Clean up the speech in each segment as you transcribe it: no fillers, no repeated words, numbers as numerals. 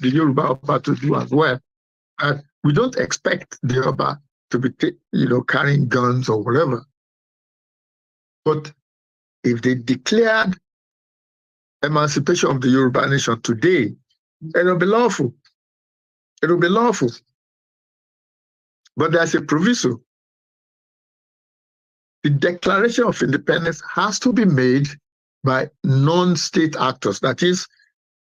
the Yoruba Oba to do as well. We don't expect the Oba to be, carrying guns or whatever. But if they declared emancipation of the Yoruba nation today, it will be lawful. It will be lawful. But there's a proviso. The Declaration of Independence has to be made by non-state actors. That is,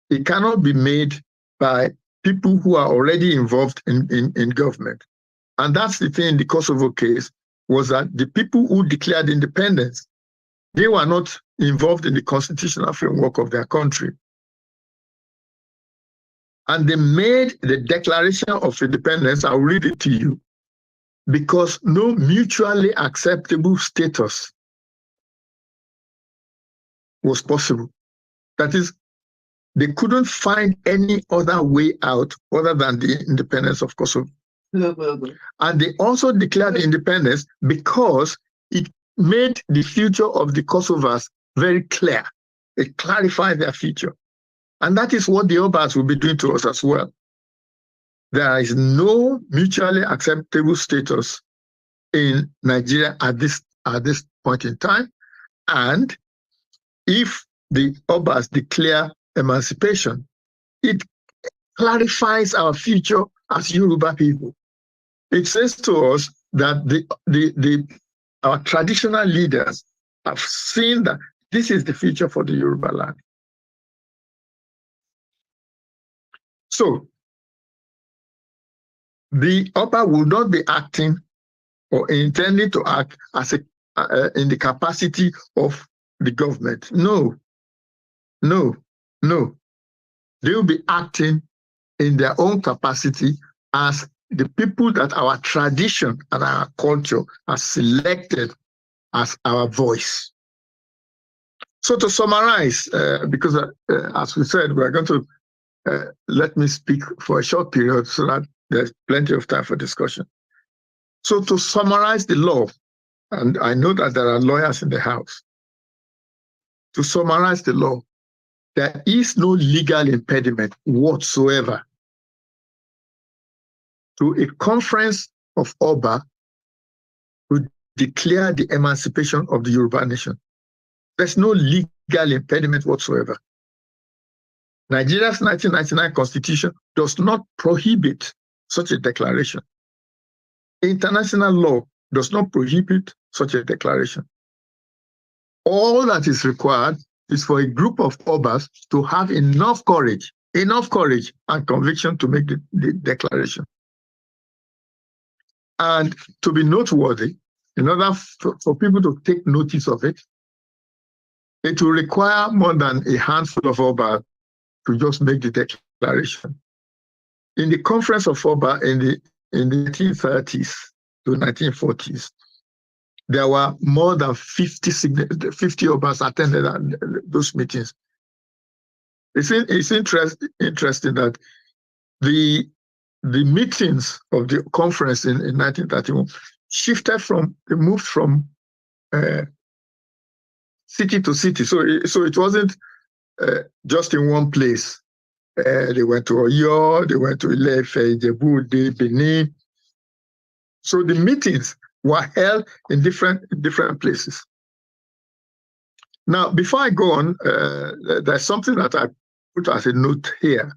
it cannot be made by people who are already involved in government. And that's the thing in the Kosovo case, was that the people who declared independence, they were not involved in the constitutional framework of their country. And they made the Declaration of Independence, I'll read it to you, because no mutually acceptable status was possible. That is, they couldn't find any other way out other than the independence of Kosovo. And they also declared independence because it made the future of the Kosovars very clear. It clarified their future. And that is what the Obas will be doing to us as well. There is no mutually acceptable status in Nigeria at this point in time. And if the Obas declare emancipation, it clarifies our future as Yoruba people. It says to us that our traditional leaders have seen that this is the future for the Yoruba land. So the Oba will not be acting or intending to act as in the capacity of the government. No. They will be acting in their own capacity as the people that our tradition and our culture has selected as our voice. So to summarize, because as we said, we're going to let me speak for a short period so that there's plenty of time for discussion. So to summarize the law, and I know that there are lawyers in the house, to summarize the law, there is no legal impediment whatsoever to a conference of Oba to declare the emancipation of the Yoruba nation. There's no legal impediment whatsoever. Nigeria's 1999 constitution does not prohibit such a declaration. International law does not prohibit such a declaration. All that is required is for a group of Obas to have enough courage and conviction to make the declaration. And to be noteworthy, in order for people to take notice of it, it will require more than a handful of Obas to just make the declaration. In the Conference of Oba in the 1930s to 1940s, there were more than 50 Obas attended those meetings. It's interesting that the meetings of the conference in 1931 they moved from city to city. So it wasn't just in one place. They went to Oyo, they went to Ilefe, Ijebu, Benin. So the meetings were held in different places. Now, before I go on, there's something that I put as a note here.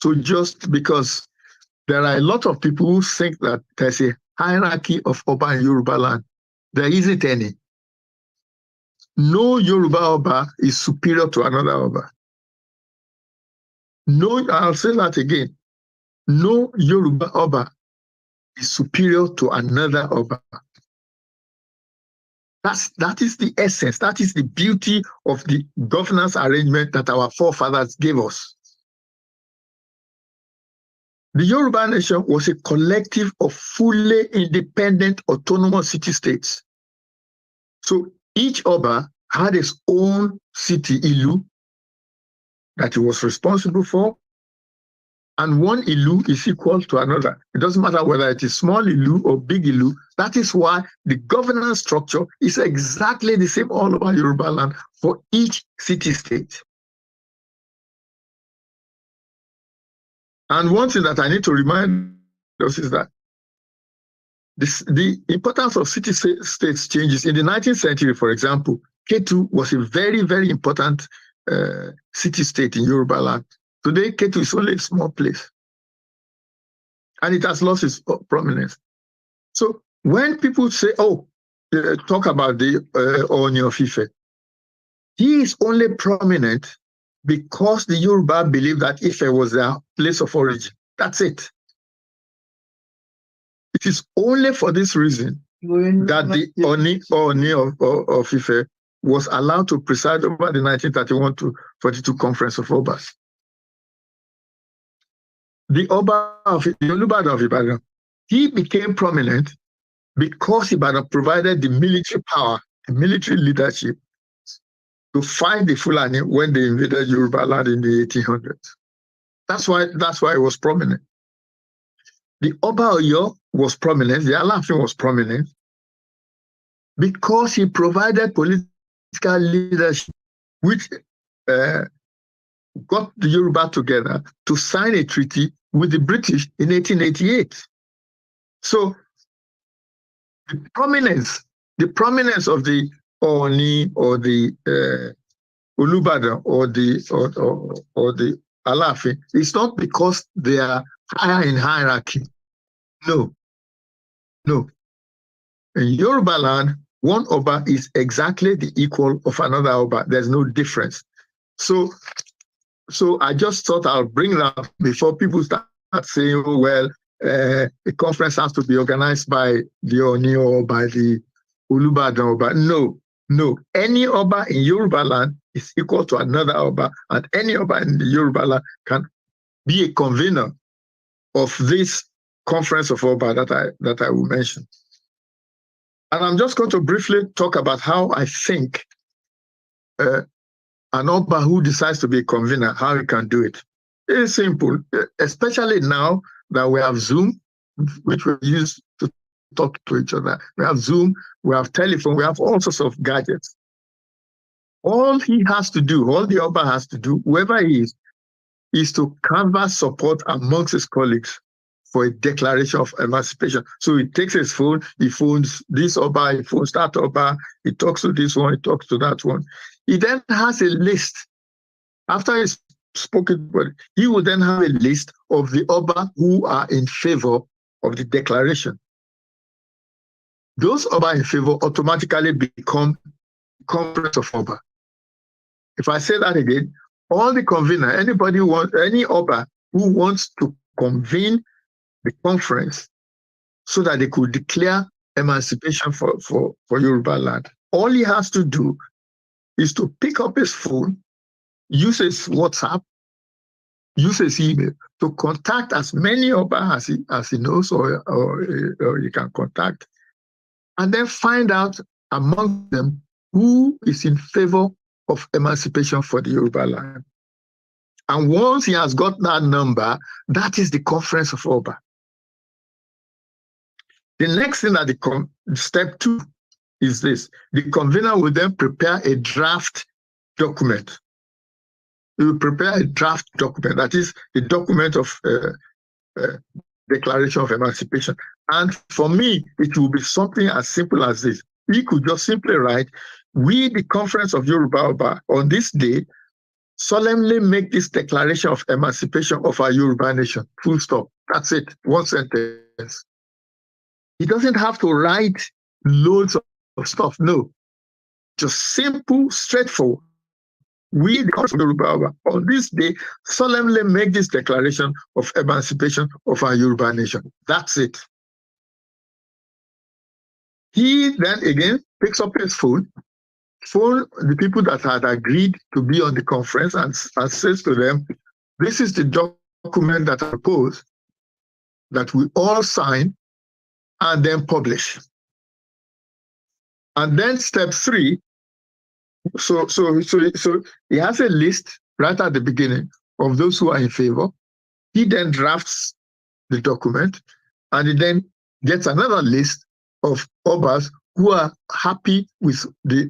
So just because there are a lot of people who think that there's a hierarchy of Oba in Yoruba land, there isn't any. No Yoruba Oba is superior to another Oba. No, I'll say that again. No Yoruba Oba is superior to another Oba. That is the essence. That is the beauty of the governance arrangement that our forefathers gave us. The Yoruba nation was a collective of fully independent autonomous city-states. So each Oba had his own city, Ilu, that he was responsible for, and one Ilu is equal to another. It doesn't matter whether it is small Ilu or big Ilu. That is why the governance structure is exactly the same all over Yoruba land for each city-state. And one thing that I need to remind us is that the importance of city-states changes. In the 19th century, for example, Ketu was a very, very important city-state in Yoruba land. Today, Ketu is only a small place. And it has lost its prominence. So when people say, talk about the Ooni of Ife, he is only prominent because the Yoruba believe that Ife was their place of origin. That's it. It is only for this reason that the Ooni of Ife was allowed to preside over the 1931 to 42 Conference of Obas. The Oba of the Olubadan of Ibadan, he became prominent because Ibadan provided the military power, the military leadership to fight the Fulani when they invaded Yoruba land in the 1800s. That's why it was prominent. The Oba Oyo was prominent, the Alaafin was prominent because he provided political leadership which got the Yoruba together to sign a treaty with the British in 1888. So the prominence of the Ooni or the Olubadan or the Alaafin is not because they are higher in hierarchy. No. In Yoruba land, one Oba is exactly the equal of another Oba. There's no difference. So I just thought I'll bring that before people start saying, oh, well, the conference has to be organized by the Ooni or by the Olubadan Oba. No. Any Oba in Yoruba land is equal to another Oba, and any Oba in the Yoruba land can be a convener of this conference of Oba that I will mention. And I'm just going to briefly talk about how I think an Oba who decides to be a convener, how he can do it. It's simple, especially now that we have Zoom, which we use to talk to each other. We have Zoom, we have telephone, we have all sorts of gadgets. All he has to do, all the Oba has to do, whoever he is to canvass support amongst his colleagues for a declaration of emancipation. So he takes his phone, he phones this Oba, he phones that Oba, he talks to this one, he talks to that one. He then has a list. After he's spoken, he will then have a list of the Oba who are in favor of the declaration. Those Oba in favor automatically become Conference of Oba. If I say that again, all the convener, any Oba who wants to convene the conference so that they could declare emancipation for Yoruba land, all he has to do is to pick up his phone, use his WhatsApp, use his email to contact as many Oba as he knows or he can contact, and then find out among them who is in favor of emancipation for the Yoruba land. And once he has got that number, that is the Conference of Oba. The next thing that step 2 is this. The convener will then prepare a draft document. He will prepare a draft document, that is the document of Declaration of Emancipation. And for me, it will be something as simple as this. We could just simply write, we, the Conference of Yoruba Oba, on this day, solemnly make this declaration of emancipation of our Yoruba nation. Full stop. That's it. One sentence. He doesn't have to write loads of stuff. No. Just simple, straightforward. We, the Conference of Yoruba Oba, on this day, solemnly make this declaration of emancipation of our Yoruba nation. That's it. He then again picks up his phone the people that had agreed to be on the conference and says to them, this is the document that I propose that we all sign and then publish. And then step 3, so he has a list right at the beginning of those who are in favor. He then drafts the document and he then gets another list of Obas who are happy with the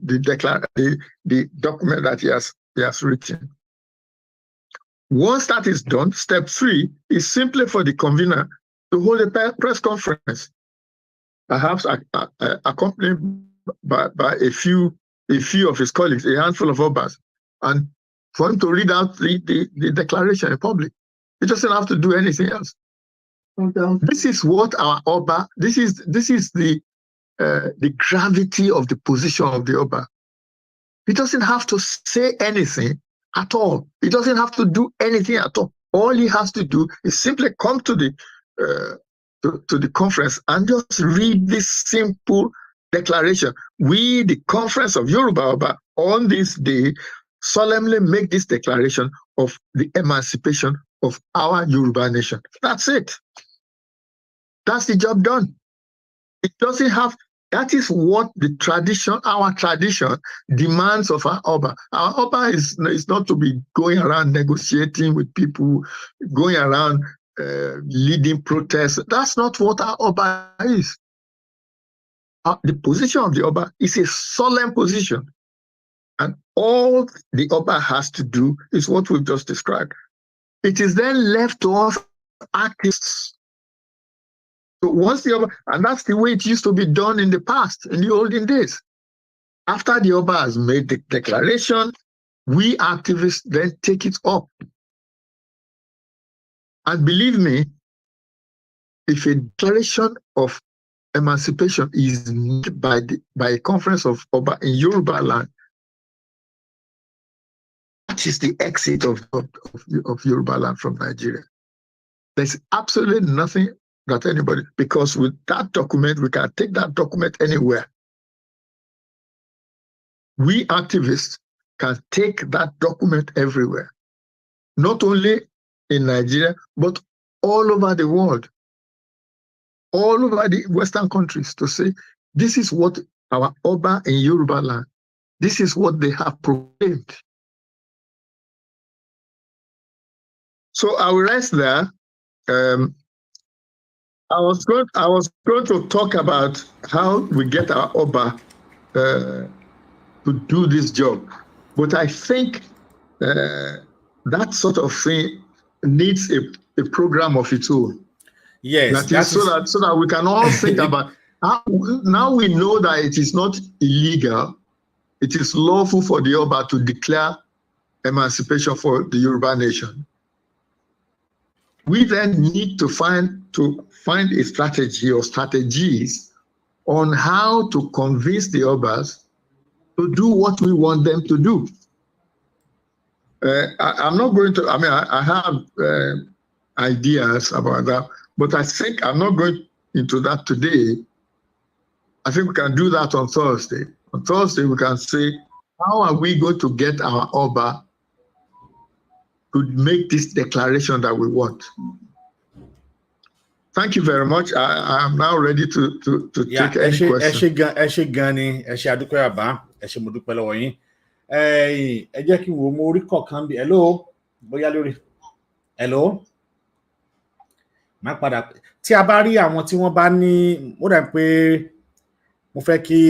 document that he has written. Once that is done, step 3 is simply for the convener to hold a press conference, perhaps accompanied by a few of his colleagues, a handful of Obas, and for him to read out the declaration in public. He doesn't have to do anything else. This is what our Oba, this is the gravity of the position of the Oba. He doesn't have to say anything at all. He doesn't have to do anything at all. All he has to do is simply come to the conference and just read this simple declaration. We, the Conference of Yoruba Oba, on this day, solemnly make this declaration of the emancipation of our Yoruba nation. That's it. That's the job done. It doesn't have. That is what the tradition, our tradition, demands of our Oba. Our Oba is not to be going around negotiating with people, going around leading protests. That's not what our Oba is. The position of the Oba is a solemn position. And all the Oba has to do is what we've just described. It is then left to us artists. So once the Oba, and that's the way it used to be done in the past, in the olden days. After the Oba has made the declaration, we activists then take it up. And believe me, if a declaration of emancipation is made by a conference of Oba in Yoruba land, that is the exit of Yoruba land from Nigeria. There's absolutely nothing that anybody, because with that document, we can take that document anywhere. We activists can take that document everywhere, not only in Nigeria, but all over the world, all over the Western countries, to say, this is what our Oba in Yoruba land, this is what they have proclaimed. So I will rest there. I was going to talk about how we get our Oba to do this job, but I think that sort of thing needs a program of its own. Yes, so that we can all think about how, now we know that it is not illegal, it is lawful for the Oba to declare emancipation for the Yoruba nation. We then need to find a strategy or strategies on how to convince the Obas to do what we want them to do. I'm not going to, I have ideas about that, but I think I'm not going into that today. I think we can do that on Thursday. On Thursday, we can say, how are we going to get our Oba to make this declaration that we want? Thank you very much. I am now ready to take any question. Hello, bóyá lórí. Hello. Má padà. Tí a bá rí àwọn tí wọ́n bá ní, ó dà pé mo fẹ́ kí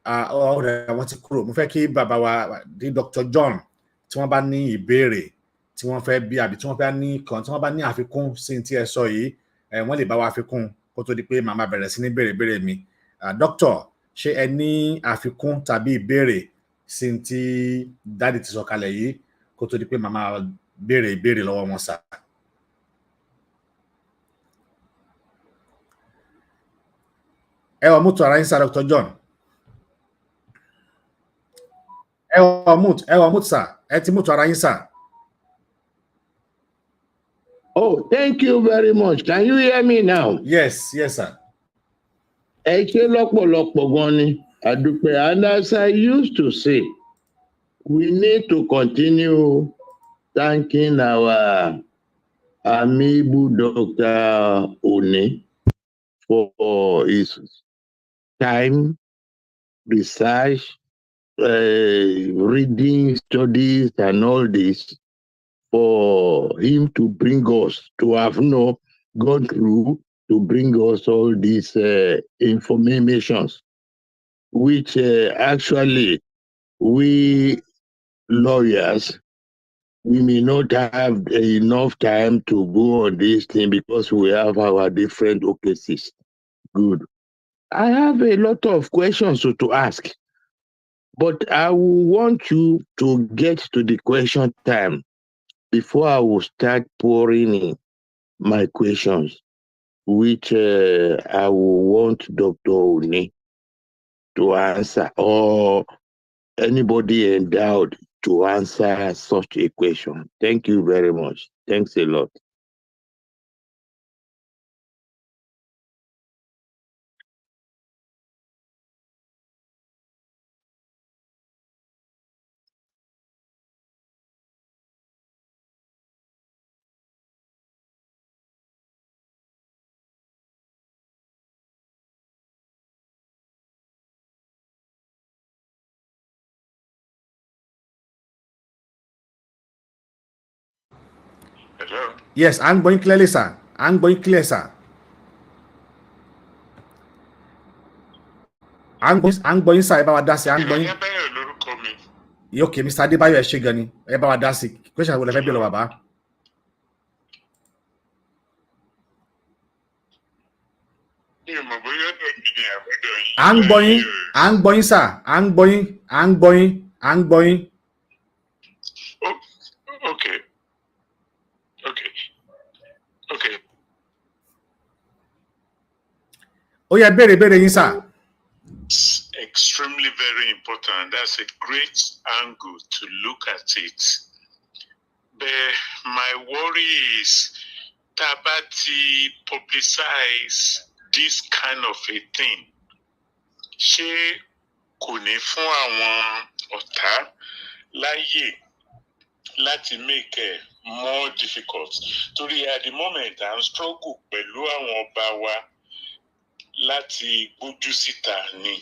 ọ̀rẹ́ àwọn tí kúrò, mo fẹ́ kí bàbá wa di Dr. John tí wọ́n bá ní ìbéèrè tí wọ́n fẹ́ bí àbí tí wọ́n bá ní kan tí wọ́n bá ní àfikún sí tí ẹ sọ yìí, wọ́n lè bá wa àfikún kó tó di pé màmá bẹ̀rẹ̀ sí ní béèrè mi. Doctor, ṣé ẹ ní àfikún tàbí ìbéèrè sí tí dáàdì ti sọ kalẹ̀ yìí kó tó di pé màmá béèrè ìbéèrè lọ́wọ́ wọn sà? Ẹ wà mute ara yín sà, Dr. John. Ẹ wà mute sà, ẹ ti mute ara yín sà. Oh, thank you very much. Can you hear me now? Yes, sir. Ẹ ṣé lọ́pọ̀lọpọ̀ gan ni, àdúpẹ́. And as I used to say, we need to continue thanking our amiable Dr. Ooni for his time, research, reading, studies, and all this, for him to bring us, to have gone through, to bring us all these informations, which actually we lawyers, we may not have enough time to go on this thing because we have our different cases. Good. I have a lot of questions to ask, but I will want you to get to the question time before I will start pouring in my questions, which I will want Dr. Ooni to answer, or anybody endowed to answer such a question. Thank you very much. Thanks a lot. Hello? Yes, I'm going clearly, sir. I'm going clear, sir. I'm going, sir. Ẹ bá wa dá sí. I'm going. Okay, Mr. Adébáyọ̀ ẹ ṣé gan ni. Ẹ bá wa dá sí. Question wo lẹ fẹ́ bí lọ bàbá? I'm going, sir. I'm going. Oh, okay. Oh yeah, béèrè yín, sir. It's extremely very important. That's a great angle to look at it. But my worry is Tabati publicize this kind of a thing. Ṣé kò ní fún àwọn ọ̀tá láyè láti make it more difficult? Torí at the moment I'm struggle pẹ̀lú àwọn ọba wa láti gbójú síta ni.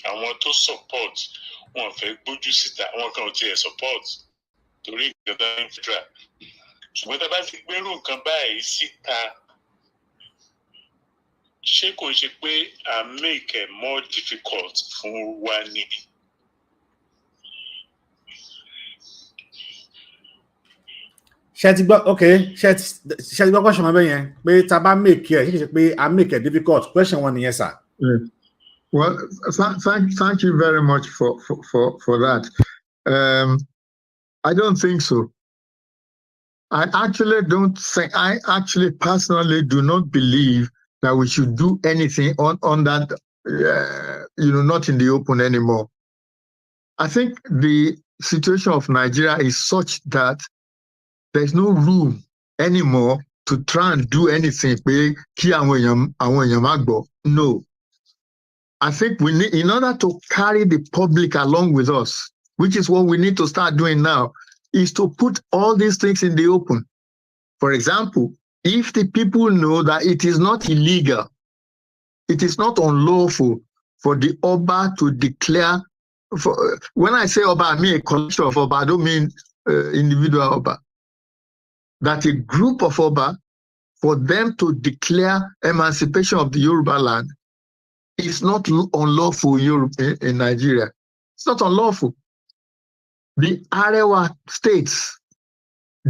Àwọn tó support wọn fẹ́ gbójú síta, àwọn kan ò tiẹ̀ support torí ìjọba ń fìdá. Ṣùgbọ́n tá a bá ti gbérù nǹkan báyìí síta, ṣé kò ṣe pé à make it more difficult fún wa ni? Ṣé ti gbọ́, okay, ṣé ti gbọ́ question ọbẹ̀ yẹn pé tá a bá make ẹ̀ ṣe pé I make it difficult. Question one nìyẹn, sir. Well, thank you very much for that. I don't think so. I actually personally do not believe that we should do anything on that, not in the open anymore. I think the situation of Nigeria is such that there's no room anymore to try and do anything. No. I think we need, in order to carry the public along with us, which is what we need to start doing now, is to put all these things in the open. For example, if the people know that it is not illegal, it is not unlawful for the Oba to declare, when I say Oba, I mean a collection of Oba, I don't mean individual Oba, that a group of Oba, for them to declare emancipation of the Yoruba land, is not unlawful in Nigeria. It's not unlawful. The Arewa states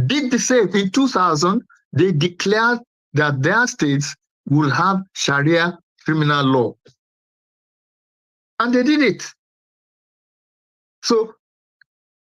did the same. In 2000, they declared that their states will have Sharia criminal law. And they did it. So